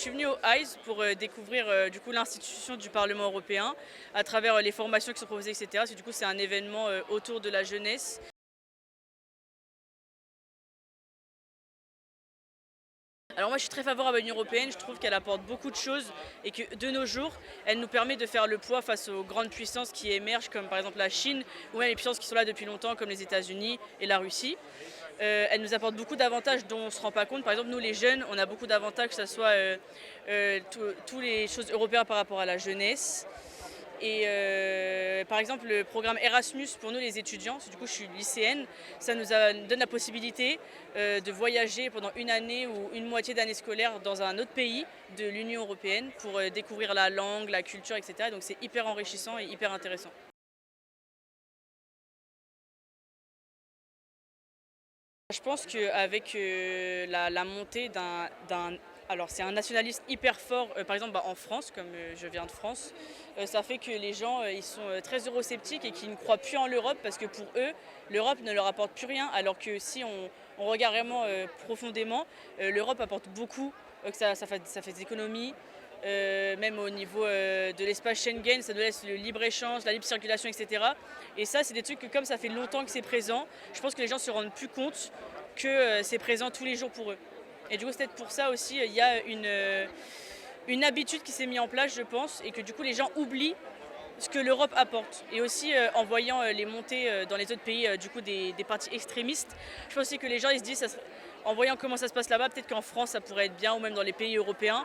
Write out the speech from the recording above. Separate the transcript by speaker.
Speaker 1: suis venue au ICE pour découvrir du coup l'institution du Parlement européen à travers les formations qui sont proposées, etc. Parce que du coup c'est un événement autour de la jeunesse. Alors moi je suis très favorable à l'Union européenne, je trouve qu'elle apporte beaucoup de choses et que de nos jours, elle nous permet de faire le poids face aux grandes puissances qui émergent comme par exemple la Chine ou même les puissances qui sont là depuis longtemps comme les États-Unis et la Russie. Elle nous apporte beaucoup d'avantages dont on ne se rend pas compte. Par exemple, nous les jeunes, on a beaucoup d'avantages, que ce soit tous les choses européennes par rapport à la jeunesse. Et par exemple, le programme Erasmus pour nous les étudiants, parce que du coup je suis lycéenne, ça nous donne la possibilité de voyager pendant une année ou une moitié d'année scolaire dans un autre pays de l'Union européenne pour découvrir la langue, la culture, etc. Donc c'est hyper enrichissant et hyper intéressant. Je pense qu'avec la montée alors c'est un nationalisme hyper fort, par exemple en France, comme je viens de France, ça fait que les gens ils sont très eurosceptiques et qu'ils ne croient plus en l'Europe parce que pour eux, l'Europe ne leur apporte plus rien, alors que si on regarde vraiment profondément, l'Europe apporte beaucoup, que ça fait des économies. Même au niveau de l'espace Schengen, ça nous laisse le libre-échange, la libre circulation, etc. Et ça, c'est des trucs que comme ça fait longtemps que c'est présent, je pense que les gens se rendent plus compte que c'est présent tous les jours pour eux. Et du coup, c'est peut-être pour ça aussi, il y a une habitude qui s'est mise en place, je pense, et que du coup, les gens oublient ce que l'Europe apporte. Et aussi, en voyant les montées dans les autres pays, du coup, des partis extrémistes, je pense aussi que les gens, ils se disent, en voyant comment ça se passe là-bas, peut-être qu'en France, ça pourrait être bien, ou même dans les pays européens.